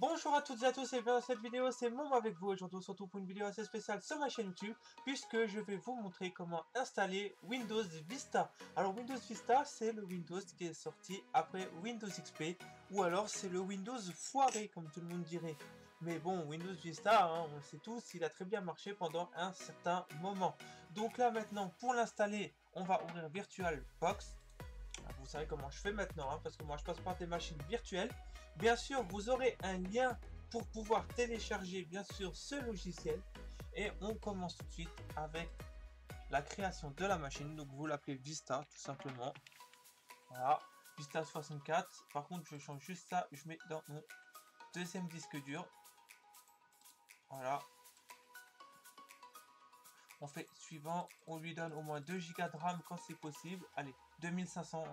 Bonjour à toutes et à tous et bienvenue dans cette vidéo, c'est Momo avec vous. Aujourd'hui on se retrouve pour une vidéo assez spéciale sur ma chaîne YouTube puisque je vais vous montrer comment installer Windows Vista. Alors Windows Vista c'est le Windows qui est sorti après Windows XP ou alors c'est le Windows foiré comme tout le monde dirait. Mais bon, Windows Vista, hein, on le sait tous, il a très bien marché pendant un certain moment. Donc là maintenant pour l'installer, on va ouvrir VirtualBox. Vous savez comment je fais maintenant, hein, parce que moi je passe par des machines virtuelles. Bien sûr, vous aurez un lien pour pouvoir télécharger bien sûr ce logiciel. Et on commence tout de suite avec la création de la machine. Donc vous l'appelez Vista tout simplement. Voilà, Vista 64. Par contre, je change juste ça, je mets dans mon deuxième disque dur. Voilà. On fait suivant, on lui donne au moins 2 Go de RAM quand c'est possible. Allez, 2500,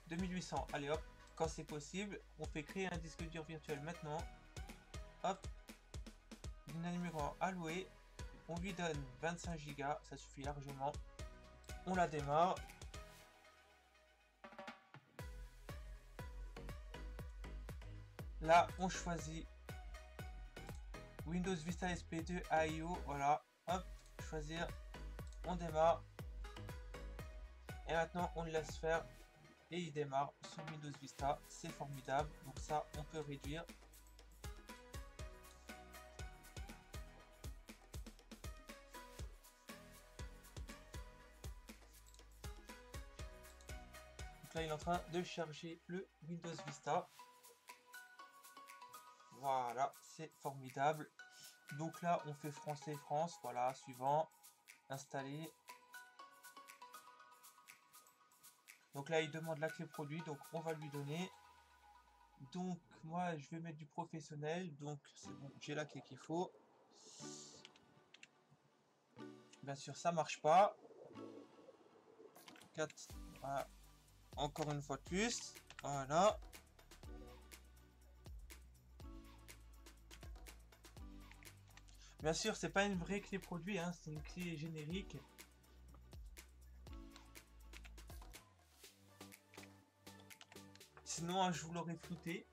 2800, allez hop. Quand c'est possible, on fait créer un disque dur virtuel maintenant. Hop, numéro alloué. On lui donne 25 Go, ça suffit largement. On la démarre. Là, on choisit Windows Vista SP2 AIO. Voilà, hop, choisir. On démarre. Et maintenant, on le laisse faire. Et il démarre sur Windows Vista. C'est formidable. Donc ça, on peut réduire. Donc là, il est en train de charger le Windows Vista. Voilà, c'est formidable. Donc là, on fait français France. Voilà, suivant. Installer. Donc là, il demande la clé produit. Donc on va lui donner. Donc moi, je vais mettre du professionnel. Donc c'est bon, j'ai la clé qu'il faut. Bien sûr, ça marche pas. 4. Voilà. Encore une fois de plus. Voilà. Bien sûr, c'est pas une vraie clé produit, hein, c'est une clé générique. Sinon, hein, je vous l'aurais flouté.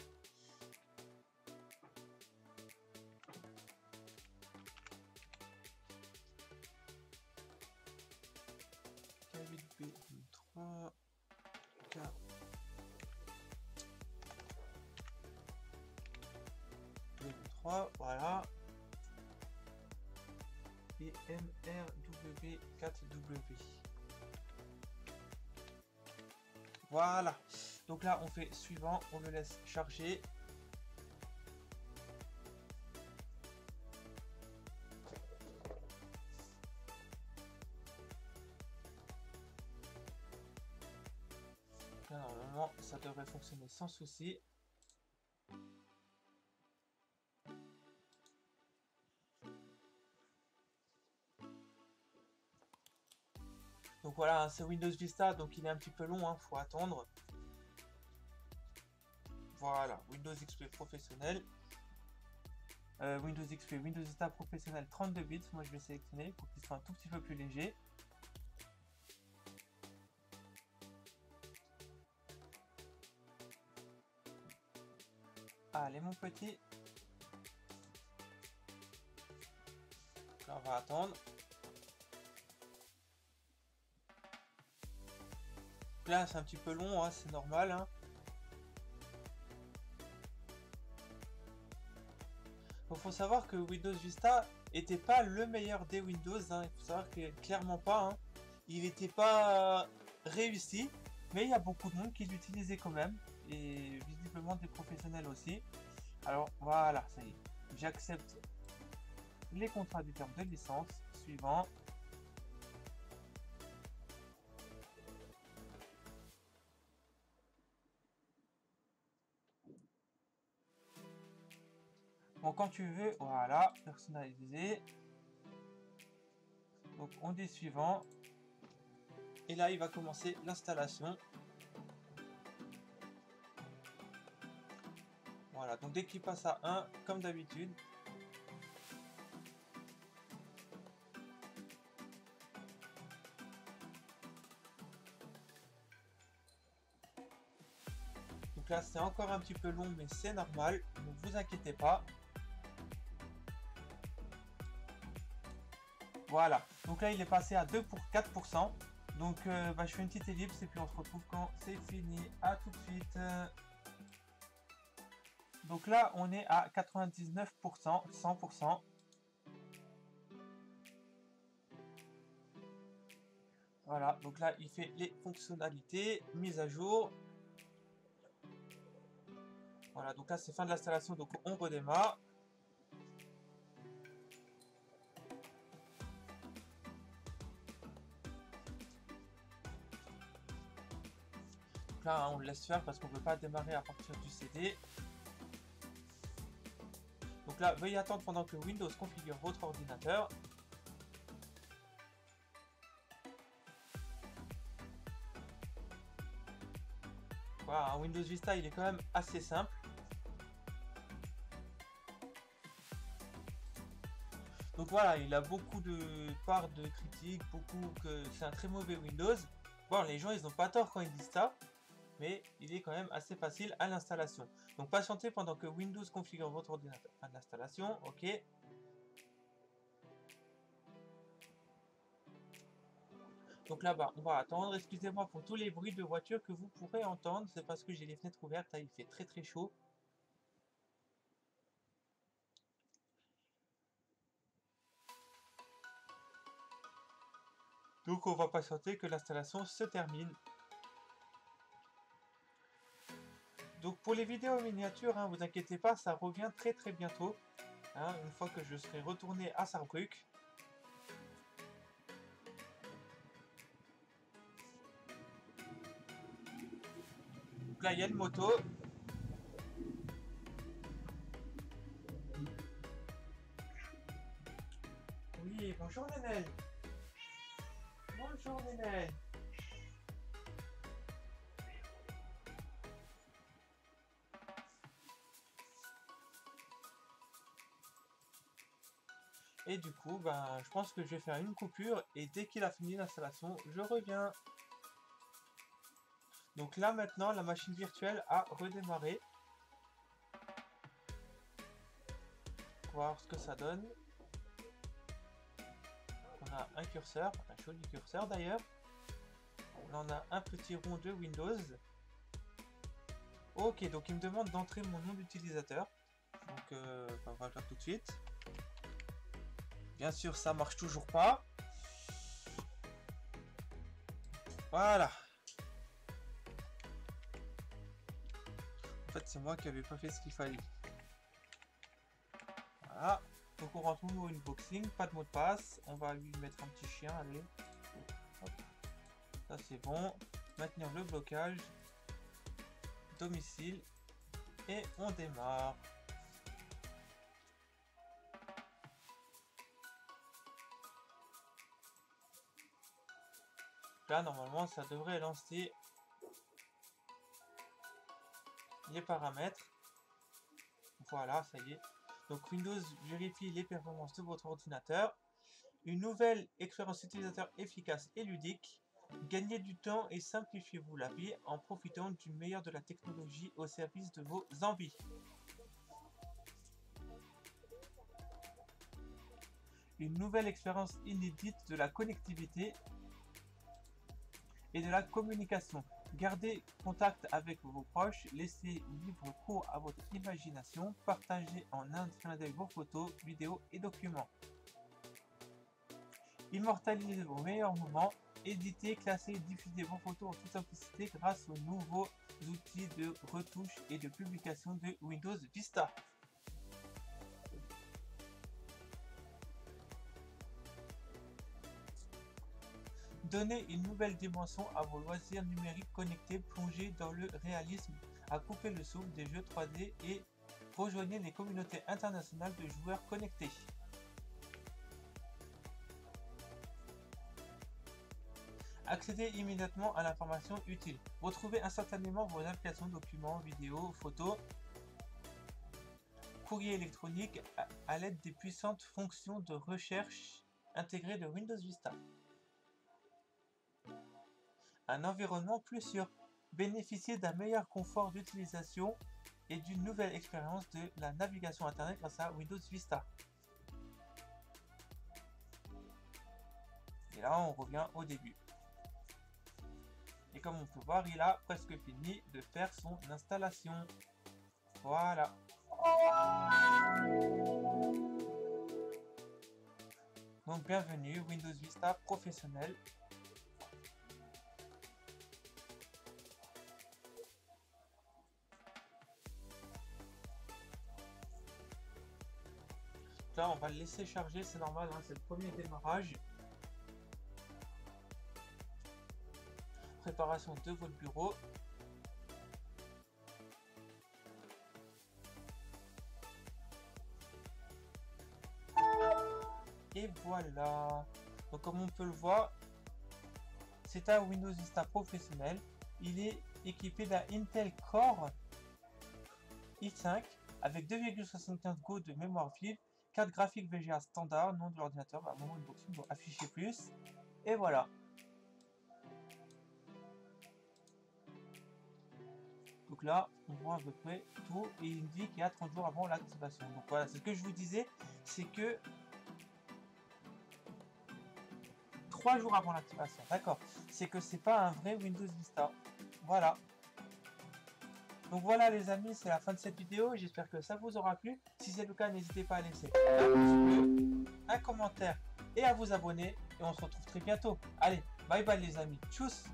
K8B3 K 3, voilà. Et MRW4W. Voilà. Donc là, on fait suivant, on le laisse charger. Là, normalement, ça devrait fonctionner sans souci. Donc voilà, hein, c'est Windows Vista, donc il est un petit peu long, hein, faut attendre. Voilà, Windows XP professionnel. Windows XP, Windows Vista professionnel 32 bits, moi je vais sélectionner pour qu'il soit un tout petit peu plus léger. Allez mon petit. Là on va attendre. Là c'est un petit peu long, hein, c'est normal. Hein. Il faut savoir que Windows Vista était pas le meilleur des Windows. Hein. Il faut savoir que clairement pas. Hein. Il n'était pas réussi, mais il y a beaucoup de monde qui l'utilisait quand même. Et visiblement des professionnels aussi. Alors voilà, ça y est. J'accepte les contrats du terme de licence. Suivant. Bon, quand tu veux, voilà, personnaliser. Donc on dit suivant. Et là, il va commencer l'installation. Voilà, donc dès qu'il passe à 1, comme d'habitude. Donc Donc là c'est encore un petit peu long mais c'est normal, ne vous inquiétez pas. Voilà, donc là il est passé à 4%. Donc je fais une petite ellipse et puis on se retrouve quand c'est fini. À tout de suite. Donc là on est à 99%, 100%. Voilà, donc là il fait les fonctionnalités, mise à jour. Voilà, donc là c'est fin de l'installation, donc on redémarre. Donc là hein, on le laisse faire parce qu'on ne peut pas démarrer à partir du CD. Donc là veuillez attendre pendant que Windows configure votre ordinateur. Voilà, Windows Vista il est quand même assez simple. Donc voilà, il a beaucoup de parts de critiques, beaucoup que c'est un très mauvais Windows. Bon, les gens ils n'ont pas tort quand ils disent ça, mais il est quand même assez facile à l'installation. Donc patientez pendant que Windows configure votre ordinateur. Fin de l'installation, ok. Donc là-bas, on va attendre. Excusez-moi pour tous les bruits de voiture que vous pourrez entendre. C'est parce que j'ai les fenêtres ouvertes. Là, il fait très très chaud. Donc on va patienter que l'installation se termine. Donc pour les vidéos miniatures, hein, vous inquiétez pas, ça revient très très bientôt. Hein, une fois que je serai retourné à Saarbrück. Donc là, il y a une moto. Oui, bonjour Nénel. Bonjour Nénel. Et du coup, je pense que je vais faire une coupure et dès qu'il a fini l'installation, je reviens. Donc là maintenant, la machine virtuelle a redémarré. On va voir ce que ça donne. On a un curseur, un joli curseur d'ailleurs. Là on a un petit rond de Windows. Ok, donc il me demande d'entrer mon nom d'utilisateur. Donc on va le faire tout de suite. Bien sûr, ça marche toujours pas. Voilà. En fait, c'est moi qui n'avais pas fait ce qu'il fallait. Voilà. Donc on rentre au unboxing, pas de mot de passe. On va lui mettre un petit chien, allez. Hop. Ça c'est bon. Maintenir le blocage. Domicile. Et on démarre. Là normalement ça devrait lancer les paramètres. Voilà, ça y est. Donc Windows vérifie les performances de votre ordinateur. Une nouvelle expérience utilisateur efficace et ludique. Gagnez du temps et simplifiez-vous la vie en profitant du meilleur de la technologie au service de vos envies. Une nouvelle expérience inédite de la connectivité et de la communication. Gardez contact avec vos proches, laissez libre cours à votre imagination, partagez en un clin d'œil vos photos, vidéos et documents. Immortalisez vos meilleurs moments, éditez, classez et diffusez vos photos en toute simplicité grâce aux nouveaux outils de retouche et de publication de Windows Vista. Donnez une nouvelle dimension à vos loisirs numériques connectés, plongez dans le réalisme, à couper le souffle des jeux 3D et rejoignez les communautés internationales de joueurs connectés. Accédez immédiatement à l'information utile. Retrouvez instantanément vos applications, documents, vidéos, photos, courrier électronique à l'aide des puissantes fonctions de recherche intégrées de Windows Vista. Un environnement plus sûr. bénéficiez d'un meilleur confort d'utilisation et d'une nouvelle expérience de la navigation internet grâce à Windows Vista. Et là, on revient au début. Et comme on peut voir, il a presque fini de faire son installation. Voilà. Donc bienvenue, Windows Vista professionnel. Là, on va le laisser charger, c'est normal, hein, c'est le premier démarrage. Préparation de votre bureau. Et voilà. Donc comme on peut le voir, c'est un Windows Vista professionnel. Il est équipé d'un Intel Core i5 avec 2,75 Go de mémoire vive, carte graphique VGA standard, nom de l'ordinateur, à un moment unboxing, bon, afficher plus. Et voilà. Donc là, on voit à peu près tout et il dit qu'il y a 30 jours avant l'activation. Donc voilà, c'est ce que je vous disais, c'est que 3 jours avant l'activation, d'accord. C'est que c'est pas un vrai Windows Vista. Voilà. Donc voilà les amis, c'est la fin de cette vidéo. J'espère que ça vous aura plu. Si c'est le cas, n'hésitez pas à laisser un pouce bleu, un commentaire et à vous abonner. Et on se retrouve très bientôt. Allez, bye bye les amis. Tchuss.